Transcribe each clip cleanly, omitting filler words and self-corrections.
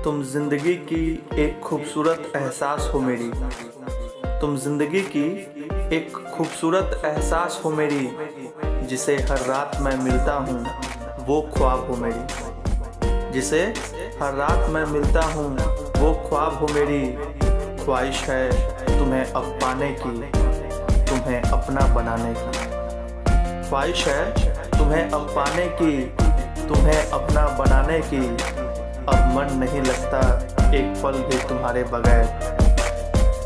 तुम जिंदगी की एक खूबसूरत एहसास हो मेरी। तुम जिंदगी की एक खूबसूरत एहसास हो मेरी, जिसे हर रात मैं मिलता हूँ वो ख्वाब हो मेरी। जिसे हर रात मैं मिलता हूँ वो ख्वाब हो मेरी। ख्वाहिश है तुम्हें अब पाने की, तुम्हें अपना बनाने की। ख्वाहिश है तुम्हें अब पाने की, तुम्हें अपना बनाने की। अब मन नहीं लगता एक पल भी तुम्हारे बगैर।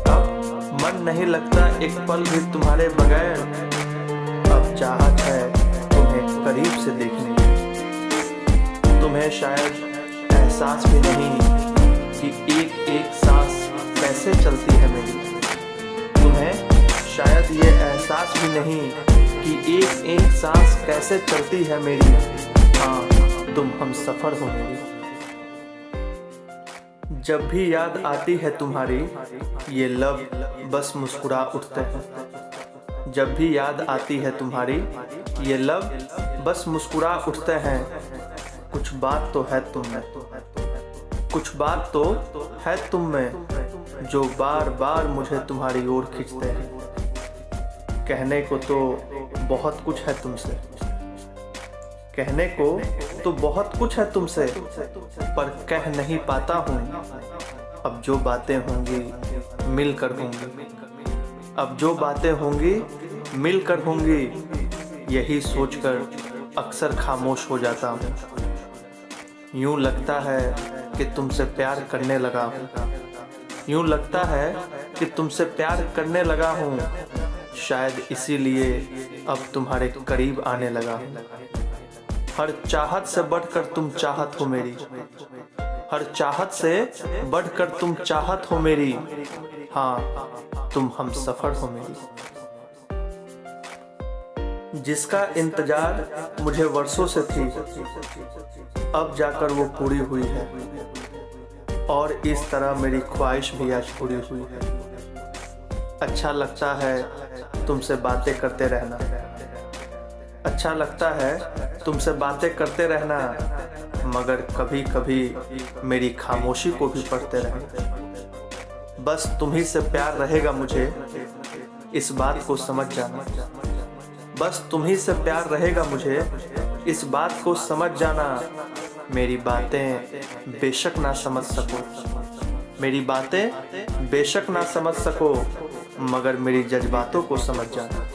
अब मन नहीं लगता एक पल भी तुम्हारे बगैर। अब चाहत है तुम्हें करीब से देखने की। तुम्हें शायद एहसास भी नहीं कि एक एक सांस कैसे चलती है मेरी। तुम्हें शायद ये एहसास भी नहीं कि एक एक सांस कैसे चलती है मेरी। हाँ, तुम हम सफर हो मेरी। जब भी याद आती है तुम्हारी, ये लब बस मुस्कुरा उठते हैं। जब भी याद आती है तुम्हारी, ये लब बस मुस्कुरा उठते हैं। कुछ बात तो है तुम में, कुछ बात तो है तुम में, जो बार बार मुझे तुम्हारी ओर खींचते हैं। कहने को तो बहुत कुछ है तुमसे, कहने को तो बहुत कुछ है तुमसे, पर कह नहीं पाता हूँ। अब जो बातें होंगी मिलकर होंगी, अब जो बातें होंगी मिलकर होंगी। यही सोचकर अक्सर खामोश हो जाता हूँ। यूँ लगता है कि तुमसे प्यार करने लगा हूँ। यूँ लगता है कि तुमसे प्यार करने लगा हूँ। शायद इसीलिए अब तुम्हारे करीब आने लगा हूँ। हर चाहत से बढ़कर तुम चाहत हो मेरी। हर चाहत से बढ़कर तुम चाहत हो मेरी। हाँ, तुम हम सफर हो मेरी। जिसका इंतजार मुझे वर्षों से थी, अब जाकर वो पूरी हुई है। और इस तरह मेरी ख्वाहिश भी आज पूरी हुई है। अच्छा लगता है तुमसे बातें करते रहना। अच्छा लगता है तुमसे बातें करते रहना, मगर कभी कभी मेरी खामोशी को भी पढ़ते रहना। बस तुम्ही से प्यार रहेगा मुझे, इस बात को समझ जाना। बस तुम्ही से प्यार रहेगा मुझे, इस बात को समझ जाना। मेरी बातें बेशक ना समझ सको, मेरी बातें बेशक ना समझ सको, मगर मेरी जज्बातों को समझ जाना।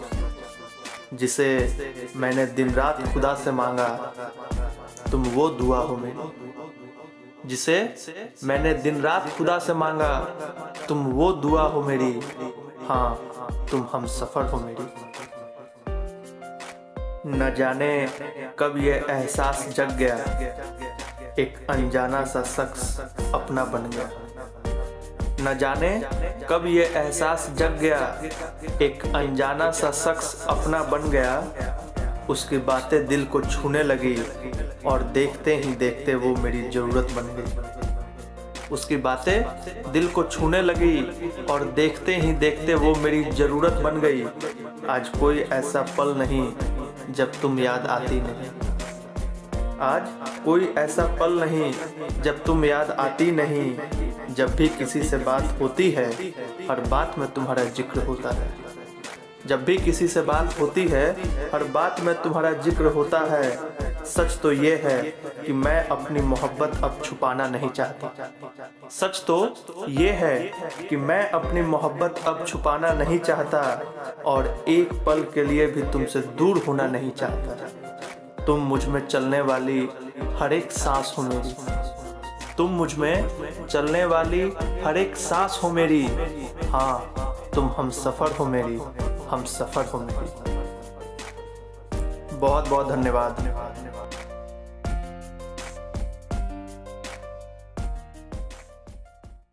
जिसे मैंने दिन रात खुदा से मांगा, तुम वो दुआ हो मेरी। जिसे मैंने दिन रात खुदा से मांगा, तुम वो दुआ हो मेरी। हाँ, तुम हम सफर हो मेरी। न जाने कब ये एहसास जग गया, एक अनजाना सा शख्स अपना बन गया। न जाने कब ये एहसास जग गया, एक अनजाना सा शख्स अपना बन गया। उसकी बातें दिल को छूने लगी और देखते ही देखते वो मेरी ज़रूरत बन गई। उसकी बातें दिल को छूने लगी और देखते ही देखते वो मेरी ज़रूरत बन गई। आज कोई ऐसा पल नहीं जब तुम याद आती नहीं। आज कोई ऐसा पल नहीं जब तुम याद आती नहीं। जब भी किसी से बात होती है, हर बात में तुम्हारा जिक्र होता है। जब भी किसी से बात होती है, हर बात में तुम्हारा जिक्र होता है। सच तो ये है कि मैं अपनी मोहब्बत अब छुपाना नहीं चाहता। सच तो ये है कि मैं अपनी मोहब्बत अब छुपाना नहीं चाहता, और एक पल के लिए भी तुमसे दूर होना नहीं चाहता। तुम मुझ में चलने वाली हर एक सांस हो मेरी। तुम मुझ में चलने वाली हर एक सांस हो मेरी। हाँ, तुम हम सफर हो मेरी, हम सफर हो मेरी। बहुत बहुत धन्यवाद।